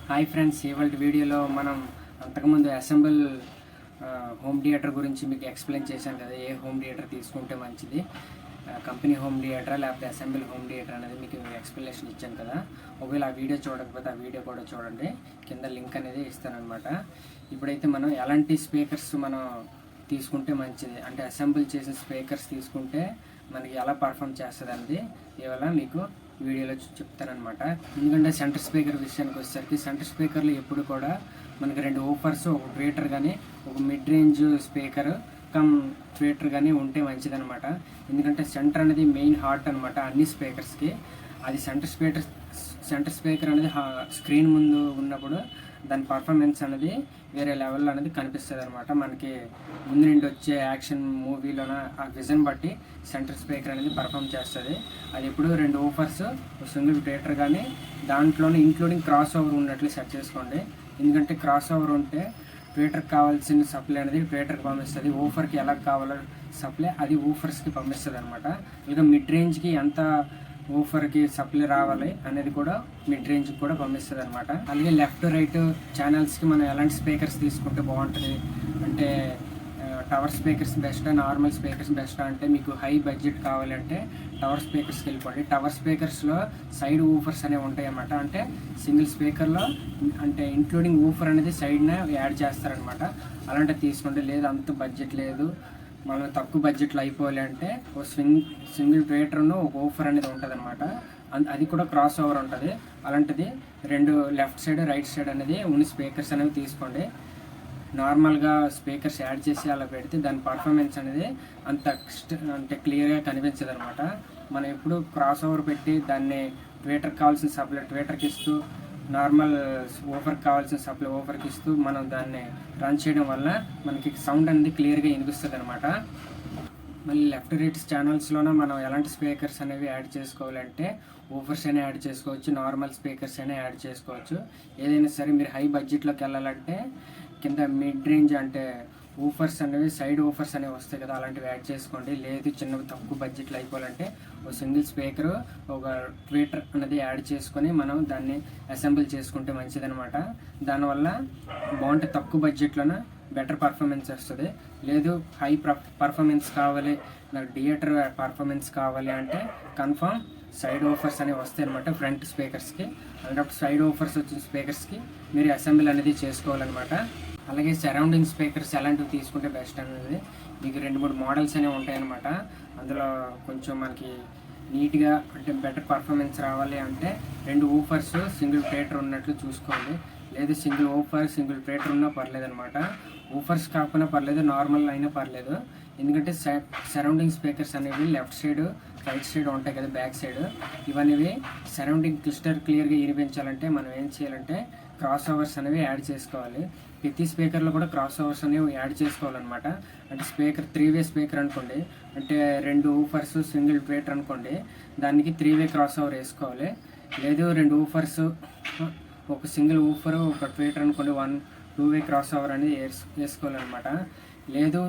Hi friends, ఇవాళ వీడియోలో మనం అంతకుముందు అసెంబుల్ హోమ్ థియేటర్ గురించి మీకు ఎక్స్ప్లెయిన్ చేశాను కదా. ఏ హోమ్ థియేటర్ తీసుకుంటే మంచిది, కంపెనీ హోమ్ థియేటరా లేకపోతే అసెంబుల్ హోమ్ థియేటర్ అనేది మీకు ఎక్స్ప్లెనేషన్ ఇచ్చాను కదా. ఒకవేళ ఆ వీడియో చూడకపోతే ఆ వీడియో కూడా చూడండి, కింద లింక్ అనేది ఇస్తానన్నమాట. ఇప్పుడైతే మనం ఎలాంటి స్పీకర్స్ మనం తీసుకుంటే మంచిది, అంటే అసెంబుల్ చేసిన స్పీకర్స్ తీసుకుంటే మనకి ఎలా పర్ఫామ్ చేస్తుంది అనేది ఇవాళ మీకు వీడియోలో చెప్తానమాట. ఎందుకంటే సెంటర్ స్పీకర్ విషయానికి వచ్చేసరికి సెంటర్ స్పీకర్లు ఎప్పుడు కూడా మనకి రెండు ఊఫర్స్, ఒక ట్వీటర్ కానీ ఒక mid range speaker come Twitter కానీ ఉంటే మంచిదనమాట. ఎందుకంటే సెంటర్ అనేది మెయిన్ హార్ట్ అనమాట అన్ని స్పీకర్స్కి. అది సెంటర్ స్పీకర్ అనేది స్క్రీన్ ముందు ఉన్నప్పుడు దాని పర్ఫార్మెన్స్ అనేది వేరే లెవెల్లో అనేది కనిపిస్తుంది అనమాట. మనకి ముందు నుండి వచ్చే యాక్షన్ మూవీలోన ఆ విజన్ బట్టి సెంటర్ స్పీకర్ అనేది పర్ఫామ్ చేస్తుంది. అది ఎప్పుడు రెండు ఊఫర్స్, సింగిల్ ట్వీటర్ కానీ దాంట్లోనే ఇంక్లూడింగ్ క్రాస్ ఓవర్ ఉన్నట్లు సెట్ చేసుకోండి. ఎందుకంటే క్రాస్ ఓవర్ ఉంటే ట్వీటర్కి కావాల్సిన సప్లై అనేది ట్వీటర్కి పంపిస్తుంది, ఊఫర్కి ఎలా కావాలో సప్లై అది ఊఫర్స్కి పంపిస్తుంది అనమాట. ఇంకా మిడ్ రేంజ్కి ఎంత ఊఫర్కి సప్లై రావాలి అనేది కూడా మిడ్ రేంజ్కి కూడా పంపిస్తుంది అనమాట. అలాగే లెఫ్ట్ రైట్ ఛానల్స్కి మనం ఎలాంటి స్పీకర్స్ తీసుకుంటే బాగుంటుంది అంటే టవర్ స్పీకర్స్ బెస్టా, నార్మల్ స్పీకర్స్ బెస్టా అంటే మీకు హై బడ్జెట్ కావాలంటే టవర్ స్పీకర్స్కి వెళ్ళిపోండి. టవర్ స్పీకర్స్లో సైడ్ ఊఫర్స్ అనేవి ఉంటాయి అన్నమాట. అంటే సింగిల్ స్పీకర్లో అంటే ఇంక్లూడింగ్ ఊఫర్ అనేది సైడ్న యాడ్ చేస్తారనమాట. అలాంటివి తీసుకోండి. లేదు అంత బడ్జెట్ లేదు, మనం తక్కువ బడ్జెట్లో అయిపోవాలి అంటే ఒక సింగిల్ ట్వీటర్ను ఒక ఊఫర్ అనేది ఉంటుంది అనమాట. అది కూడా క్రాస్ ఓవర్ ఉంటుంది. అలాంటిది రెండు లెఫ్ట్ సైడ్ రైట్ సైడ్ అనేది ఉన్న స్పీకర్స్ అనేవి తీసుకోండి. నార్మల్గా స్పీకర్స్ యాడ్ చేసి అలా పెడితే దాని పర్ఫార్మెన్స్ అనేది అంటే క్లియర్గా కనిపించదు అనమాట. మనం ఎప్పుడు క్రాస్ ఓవర్ పెట్టి దాన్ని ట్వీటర్కి కావాల్సిన సప్లై ట్వీటర్కి ఇస్తూ, నార్మల్ ఓఫర్కి కావాల్సిన సప్లై ఓఫర్కి ఇస్తూ మనం దాన్ని రన్ చేయడం వల్ల మనకి సౌండ్ అనేది క్లియర్గా వినిపిస్తుంది అనమాట. మళ్ళీ లెఫ్ట్ రైట్ ఛానల్స్లోనే మనం ఎలాంటి స్పీకర్స్ అనేవి యాడ్ చేసుకోవాలంటే ఓఫర్స్ అయినా యాడ్ చేసుకోవచ్చు, నార్మల్ స్పీకర్స్ అయినా యాడ్ చేసుకోవచ్చు. ఏదైనా సరే మీరు హై బడ్జెట్లోకి వెళ్ళాలంటే కింద మిడ్ రేంజ్ అంటే ఊఫర్స్ అనేవి సైడ్ ఊఫర్స్ అనేవి వస్తాయి కదా, అలాంటివి యాడ్ చేసుకోండి. లేదు చిన్న తక్కువ బడ్జెట్లో అయిపోవాలంటే ఒక సింగిల్ స్పీకర్ ఒక ట్వీటర్ అనేది యాడ్ చేసుకొని మనం దాన్ని అసెంబుల్ చేసుకుంటే మంచిదనమాట. దానివల్ల బాగుంటే తక్కువ బడ్జెట్లోనే బెటర్ పర్ఫార్మెన్స్ వస్తుంది. లేదు హై పర్ఫార్మెన్స్ కావాలి, నాకు థియేటర్ పర్ఫార్మెన్స్ కావాలి అంటే కన్ఫర్మ్ సైడ్ ఓఫర్స్ అనేవి వస్తాయి అనమాట ఫ్రంట్ స్పీకర్స్కి. అలాంటప్పుడు సైడ్ ఓఫర్స్ వచ్చిన స్పీకర్స్కి మీరు అసెంబుల్ అనేది చేసుకోవాలన్నమాట. అలాగే సరౌండింగ్ స్పీకర్స్ ఎలాంటివి తీసుకుంటే బెస్ట్ అనేది మీకు 2-3 మోడల్స్ అనేవి ఉంటాయన్నమాట. అందులో కొంచెం మనకి నీట్గా అంటే బెటర్ పర్ఫార్మెన్స్ రావాలి అంటే 2 ఊఫర్స్ సింగిల్ ట్వీటర్ ఉన్నట్లు చూసుకోండి. లేదు సింగిల్ ఊఫర్ సింగిల్ ట్వీటర్ ఉన్నా పర్లేదు అనమాట. ఊఫర్స్ కాకపోయినా పర్లేదు, నార్మల్ అయినా పర్లేదు. ఎందుకంటే సరౌండింగ్ స్పీకర్స్ అనేవి లెఫ్ట్ సైడ్ రైట్ సైడ్ ఉంటాయి కదా, బ్యాక్ సైడ్. ఇవన్నీ సరౌండింగ్ క్లియర్గా వినిపించాలంటే మనం ఏం చేయాలంటే క్రాస్ ఓవర్స్ అనేవి యాడ్ చేసుకోవాలి. ప్రతి స్పీకర్లో కూడా క్రాస్ ఓవర్స్ అనేవి యాడ్ చేసుకోవాలన్నమాట. అంటే స్పీకర్ 3-వే స్పీకర్ అనుకోండి, అంటే 2 ఊఫర్స్ సింగిల్ ట్వీటర్ అనుకోండి, దానికి 3-వే క్రాస్ ఓవర్ వేసుకోవాలి. లేదు 2 ఊఫర్స్ ఒక సింగిల్ ఊఫర్ ఒక ట్వీటర్ అనుకోండి, 1-2-వే క్రాస్ ఓవర్ అనేది వేసుకోవాలన్నమాట. లేదు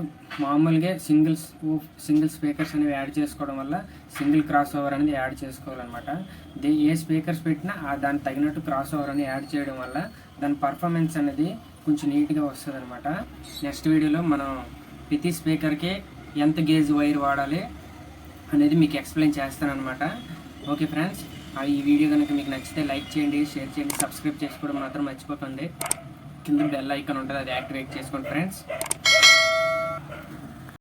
మామూలుగా సింగిల్ స్పీకర్స్ అనేవి యాడ్ చేసుకోవడం వల్ల సింగిల్ క్రాస్ ఓవర్ అనేది యాడ్ చేసుకోవాలన్నమాట. ఏ స్పీకర్స్ పెట్టినా దానికి తగినట్టు క్రాస్ ఓవర్ అనేది యాడ్ చేయడం వల్ల దాని పర్ఫార్మెన్స్ అనేది కొంచెం నీట్గా వస్తుంది అనమాట. నెక్స్ట్ వీడియోలో మనం ప్రతి స్పీకర్కి ఎంత గేజ్ వైర్ వాడాలి అనేది మీకు ఎక్స్ప్లెయిన్ చేస్తానమాట. ఓకే ఫ్రెండ్స్, ఈ వీడియో కనుక మీకు నచ్చితే లైక్ చేయండి, షేర్ చేయండి, సబ్స్క్రైబ్ చేసుకోవడం మాత్రం మర్చిపోకండి. కింద బెల్ ఐకాన్ ఉంటుంది, అది యాక్టివేట్ చేసుకోండి ఫ్రెండ్స్.